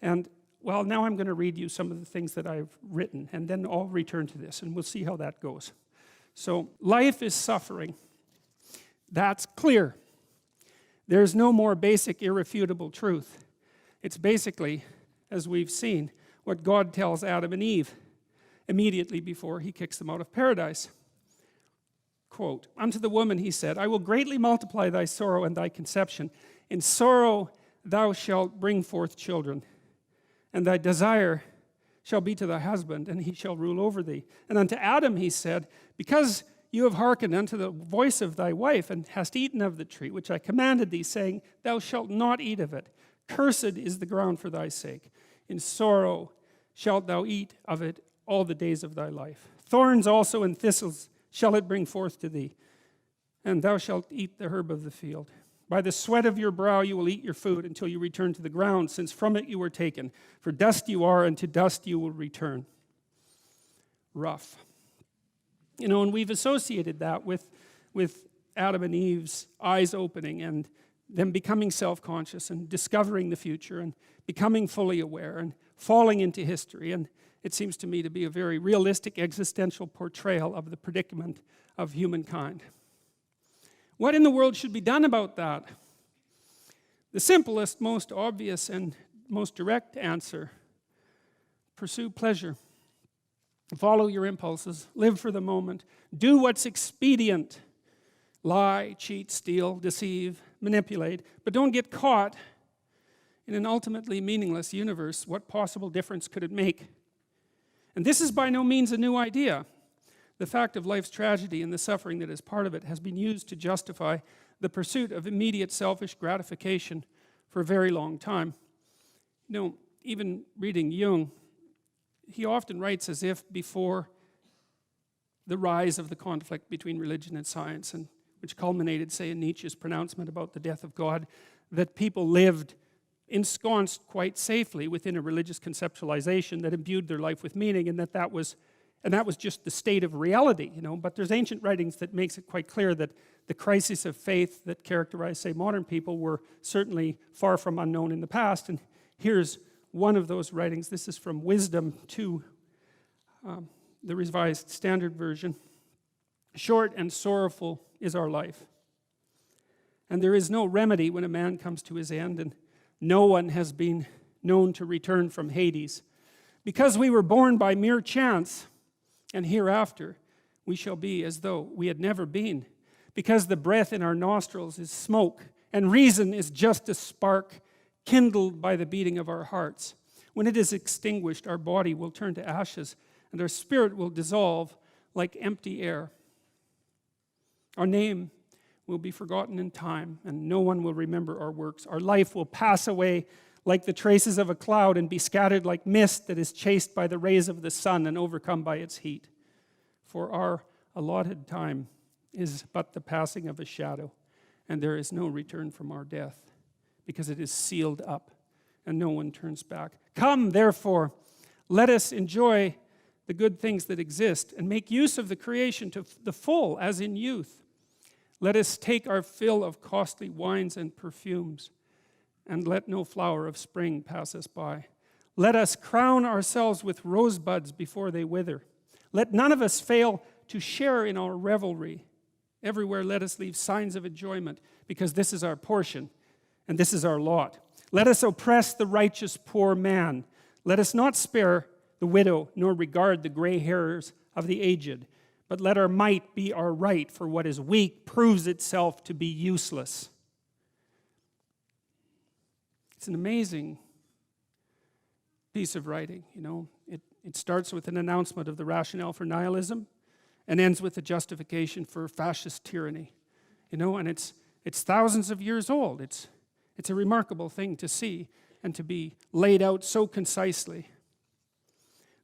And, well, now I'm going to read you some of the things that I've written, and then I'll return to this, and we'll see how that goes. So, life is suffering. That's clear. There's no more basic, irrefutable truth. It's basically, as we've seen, what God tells Adam and Eve immediately before he kicks them out of paradise. Quote, "Unto the woman he said, I will greatly multiply thy sorrow and thy conception. In sorrow thou shalt bring forth children, and thy desire shall be to thy husband, and he shall rule over thee. And unto Adam he said, because you have hearkened unto the voice of thy wife, and hast eaten of the tree which I commanded thee, saying, thou shalt not eat of it. Cursed is the ground for thy sake. In sorrow shalt thou eat of it all the days of thy life. Thorns also and thistles shall it bring forth to thee, and thou shalt eat the herb of the field. By the sweat of your brow you will eat your food until you return to the ground, since from it you were taken. For dust you are, and to dust you will return." Rough. You know, and we've associated that with Adam and Eve's eyes opening and them becoming self-conscious and discovering the future and becoming fully aware and falling into history. And it seems to me to be a very realistic existential portrayal of the predicament of humankind. What in the world should be done about that? The simplest, most obvious, and most direct answer: pursue pleasure. Follow your impulses. Live for the moment. Do what's expedient. Lie, cheat, steal, deceive, manipulate. But don't get caught in an ultimately meaningless universe. What possible difference could it make? And this is by no means a new idea. The fact of life's tragedy and the suffering that is part of it has been used to justify the pursuit of immediate selfish gratification for a very long time. You know, even reading Jung, he often writes as if before the rise of the conflict between religion and science, and which culminated, say, in Nietzsche's pronouncement about the death of God, that people lived ensconced quite safely within a religious conceptualization that imbued their life with meaning, and that was just the state of reality, you know. But there's ancient writings that makes it quite clear that the crises of faith that characterize, say, modern people were certainly far from unknown in the past. And here's one of those writings. This is from Wisdom 2, the Revised Standard Version. "Short and sorrowful is our life, and there is no remedy when a man comes to his end, and no one has been known to return from Hades. Because we were born by mere chance, and hereafter we shall be as though we had never been. Because the breath in our nostrils is smoke, and reason is just a spark kindled by the beating of our hearts. When it is extinguished, our body will turn to ashes, and our spirit will dissolve like empty air. Our name will be forgotten in time, and no one will remember our works. Our life will pass away like the traces of a cloud and be scattered like mist that is chased by the rays of the sun and overcome by its heat. For our allotted time is but the passing of a shadow, and there is no return from our death, because it is sealed up, and no one turns back. Come, therefore, let us enjoy the good things that exist, and make use of the creation to the full, as in youth. Let us take our fill of costly wines and perfumes, and let no flower of spring pass us by. Let us crown ourselves with rosebuds before they wither. Let none of us fail to share in our revelry. Everywhere let us leave signs of enjoyment, because this is our portion, and this is our lot. Let us oppress the righteous poor man. Let us not spare the widow, nor regard the gray hairs of the aged. But let our might be our right, for what is weak proves itself to be useless." It's an amazing piece of writing, you know. It starts with an announcement of the rationale for nihilism and ends with a justification for fascist tyranny. You know, and it's thousands of years old. It's a remarkable thing to see and to be laid out so concisely.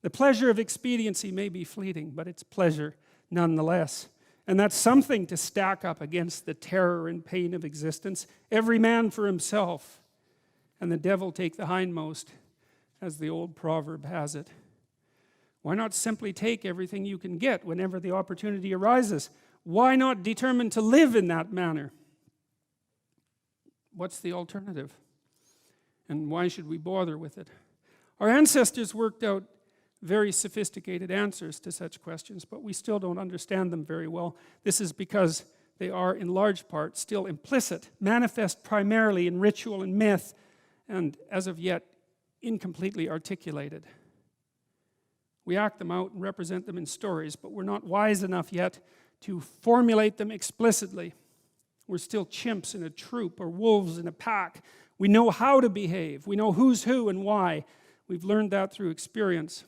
The pleasure of expediency may be fleeting, but it's pleasure nonetheless. And that's something to stack up against the terror and pain of existence. Every man for himself, and the devil take the hindmost, as the old proverb has it. Why not simply take everything you can get whenever the opportunity arises? Why not determine to live in that manner? What's the alternative? And why should we bother with it? Our ancestors worked out very sophisticated answers to such questions, but we still don't understand them very well. This is because they are, in large part, still implicit, manifest primarily in ritual and myth, and as of yet, incompletely articulated. We act them out and represent them in stories, but we're not wise enough yet to formulate them explicitly. We're still chimps in a troop or wolves in a pack. We know how to behave. We know who's who and why. We've learned that through experience.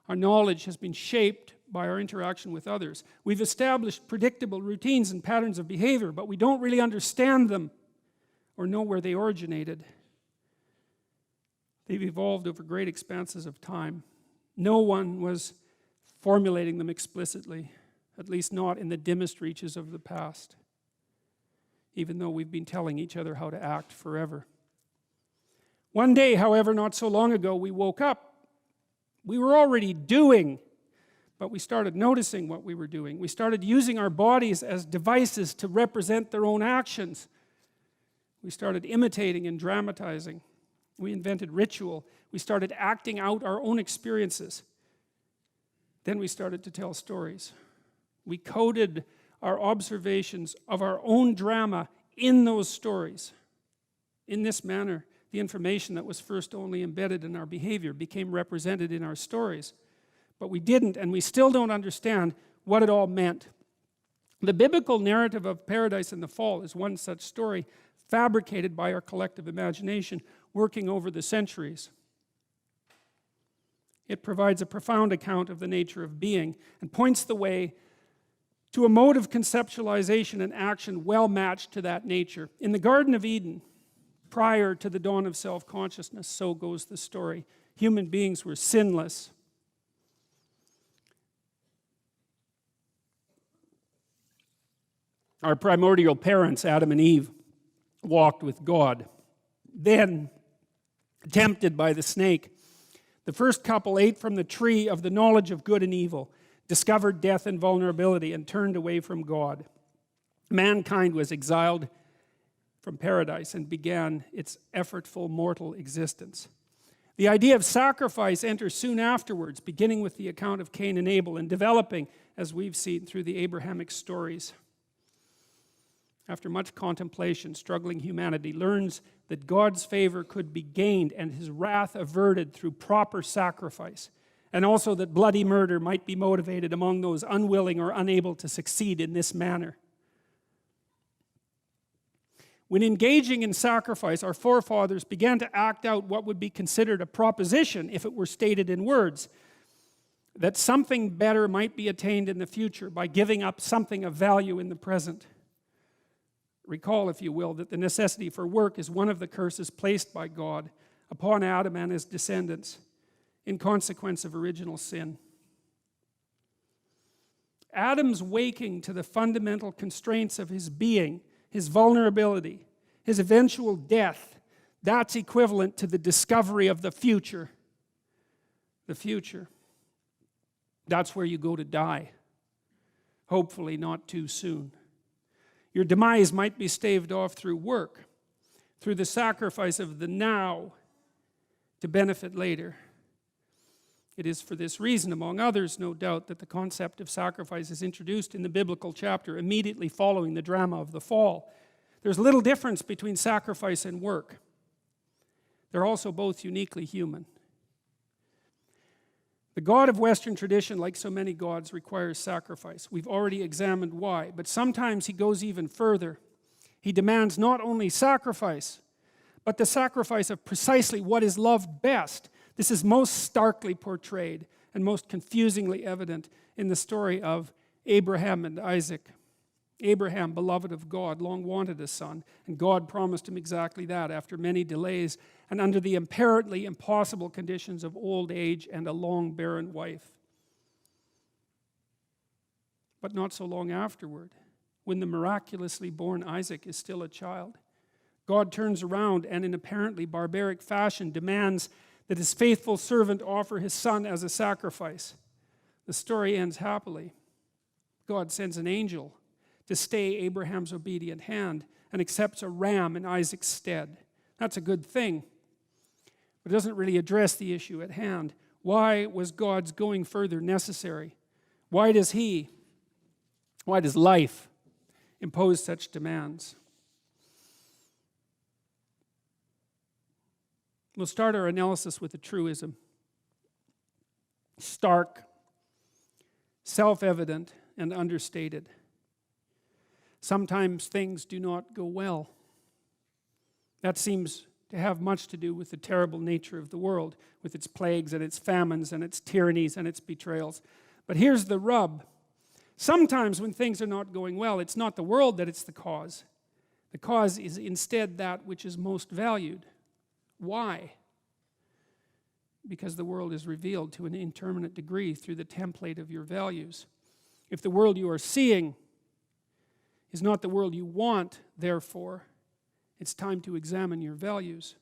Our knowledge has been shaped by our interaction with others. We've established predictable routines and patterns of behavior, but we don't really understand them or know where they originated. They've evolved over great expanses of time. No one was formulating them explicitly, at least not in the dimmest reaches of the past, even though we've been telling each other how to act forever. One day, however, not so long ago, we woke up. We were already doing, but we started noticing what we were doing. We started using our bodies as devices to represent their own actions. We started imitating and dramatizing. We invented ritual. We started acting out our own experiences. Then we started to tell stories. We coded our observations of our own drama in those stories. In this manner, the information that was first only embedded in our behavior became represented in our stories. But we didn't, and we still don't understand what it all meant. The biblical narrative of paradise and the fall is one such story, fabricated by our collective imagination, working over the centuries. It provides a profound account of the nature of being and points the way to a mode of conceptualization and action well matched to that nature. In the Garden of Eden, prior to the dawn of self-consciousness, so goes the story, human beings were sinless. Our primordial parents, Adam and Eve, walked with God. Then, tempted by the snake, the first couple ate from the tree of the knowledge of good and evil, discovered death and vulnerability, and turned away from God. Mankind was exiled from paradise and began its effortful mortal existence. The idea of sacrifice enters soon afterwards, beginning with the account of Cain and Abel and developing, as we've seen, through the Abrahamic stories. After much contemplation, struggling humanity learns that God's favor could be gained and his wrath averted through proper sacrifice, and also that bloody murder might be motivated among those unwilling or unable to succeed in this manner. When engaging in sacrifice, our forefathers began to act out what would be considered a proposition if it were stated in words, that something better might be attained in the future by giving up something of value in the present. Recall, if you will, that the necessity for work is one of the curses placed by God upon Adam and his descendants in consequence of original sin. Adam's waking to the fundamental constraints of his being, his vulnerability, his eventual death, that's equivalent to the discovery of the future. The future. That's where you go to die. Hopefully not too soon. Your demise might be staved off through work, through the sacrifice of the now to benefit later. It is for this reason, among others, no doubt, that the concept of sacrifice is introduced in the biblical chapter immediately following the drama of the fall. There's little difference between sacrifice and work. They're also both uniquely human. The God of Western tradition, like so many gods, requires sacrifice. We've already examined why, but sometimes he goes even further. He demands not only sacrifice, but the sacrifice of precisely what is loved best. This is most starkly portrayed and most confusingly evident in the story of Abraham and Isaac. Abraham, beloved of God, long wanted a son, and God promised him exactly that after many delays and under the apparently impossible conditions of old age and a long barren wife. But not so long afterward, when the miraculously born Isaac is still a child, God turns around and in apparently barbaric fashion demands that his faithful servant offer his son as a sacrifice. The story ends happily. God sends an angel to stay Abraham's obedient hand and accepts a ram in Isaac's stead. That's a good thing. but it doesn't really address the issue at hand. Why was God's going further necessary? Why does life impose such demands? We'll start our analysis with a truism. Stark, self-evident, and understated. Sometimes things do not go well. That seems to have much to do with the terrible nature of the world, with its plagues and its famines and its tyrannies and its betrayals. But here's the rub. Sometimes when things are not going well, it's not the world that it's the cause. The cause is instead that which is most valued. Why? Because the world is revealed to an indeterminate degree through the template of your values. If the world you are seeing is not the world you want, therefore, it's time to examine your values.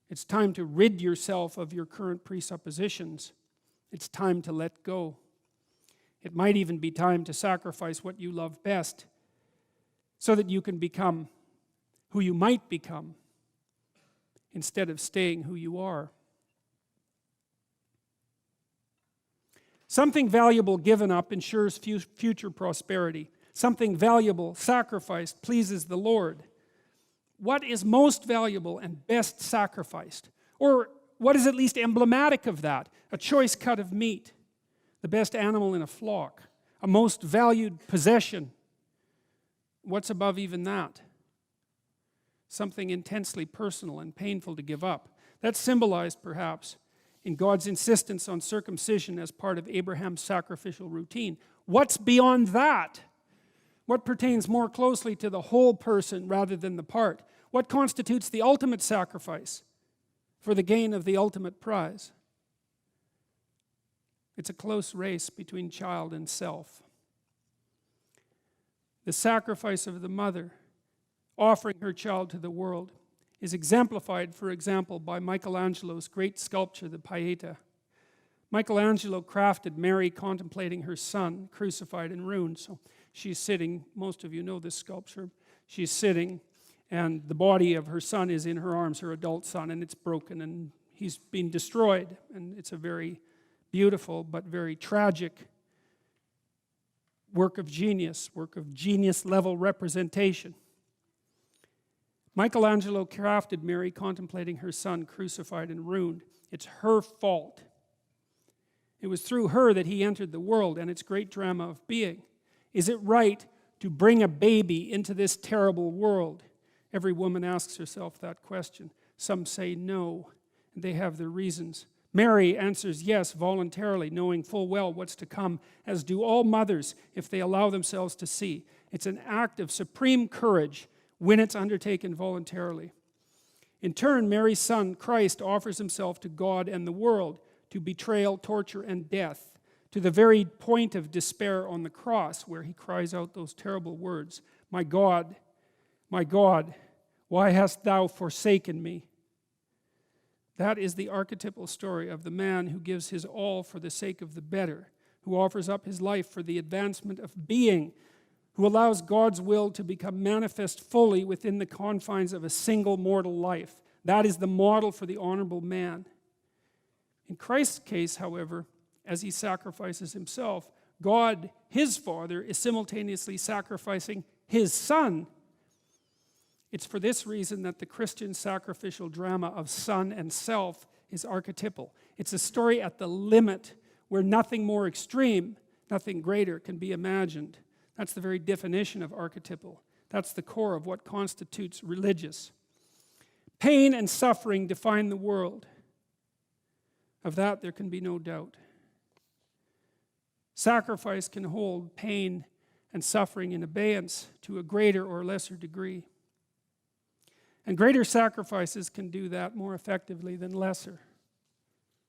It's time to rid yourself of your current presuppositions. It's time to let go. It might even be time to sacrifice what you love best so that you can become who you might become instead of staying who you are. Something valuable given up ensures future prosperity. Something valuable sacrificed pleases the Lord. What is most valuable and best sacrificed? Or what is at least emblematic of that? A choice cut of meat, the best animal in a flock, a most valued possession. What's above even that? Something intensely personal and painful to give up. That's symbolized, perhaps, in God's insistence on circumcision as part of Abraham's sacrificial routine. What's beyond that? What pertains more closely to the whole person rather than the part? What constitutes the ultimate sacrifice for the gain of the ultimate prize? It's a close race between child and self. The sacrifice of the mother offering her child to the world is exemplified, for example, by Michelangelo's great sculpture, the Pieta. Michelangelo crafted Mary contemplating her son crucified and ruined. So she's sitting, most of you know this sculpture, she's sitting and the body of her son is in her arms, her adult son, and it's broken and he's been destroyed. And it's a very beautiful but very tragic work of genius level representation. Michelangelo crafted Mary contemplating her son crucified and ruined. It's her fault. It was through her that he entered the world and its great drama of being. Is it right to bring a baby into this terrible world? Every woman asks herself that question. Some say no, and they have their reasons. Mary answers yes voluntarily, knowing full well what's to come, as do all mothers if they allow themselves to see. It's an act of supreme courage when it's undertaken voluntarily. In turn, Mary's son, Christ, offers himself to God and the world, to betrayal, torture, and death, to the very point of despair on the cross, where he cries out those terrible words, my God, why hast thou forsaken me?" That is the archetypal story of the man who gives his all for the sake of the better, who offers up his life for the advancement of being, who allows God's will to become manifest fully within the confines of a single mortal life. That is the model for the honorable man. In Christ's case, however, as he sacrifices himself, God, his Father, is simultaneously sacrificing his Son. It's for this reason that the Christian sacrificial drama of son and self is archetypal. It's a story at the limit where nothing more extreme, nothing greater can be imagined. That's the very definition of archetypal. That's the core of what constitutes religious. Pain and suffering define the world. Of that there can be no doubt. Sacrifice can hold pain and suffering in abeyance to a greater or lesser degree. And greater sacrifices can do that more effectively than lesser.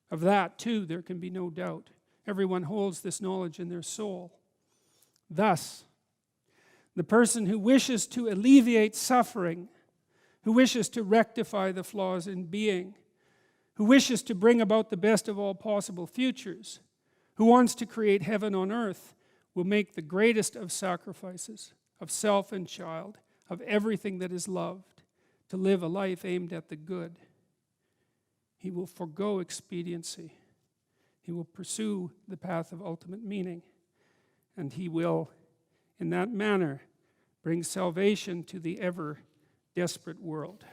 Of that, too, there can be no doubt. Everyone holds this knowledge in their soul. Thus, the person who wishes to alleviate suffering, who wishes to rectify the flaws in being, who wishes to bring about the best of all possible futures, who wants to create heaven on earth, will make the greatest of sacrifices, of self and child, of everything that is loved, to live a life aimed at the good. He will forego expediency. He will pursue the path of ultimate meaning. And he will, in that manner, bring salvation to the ever desperate world.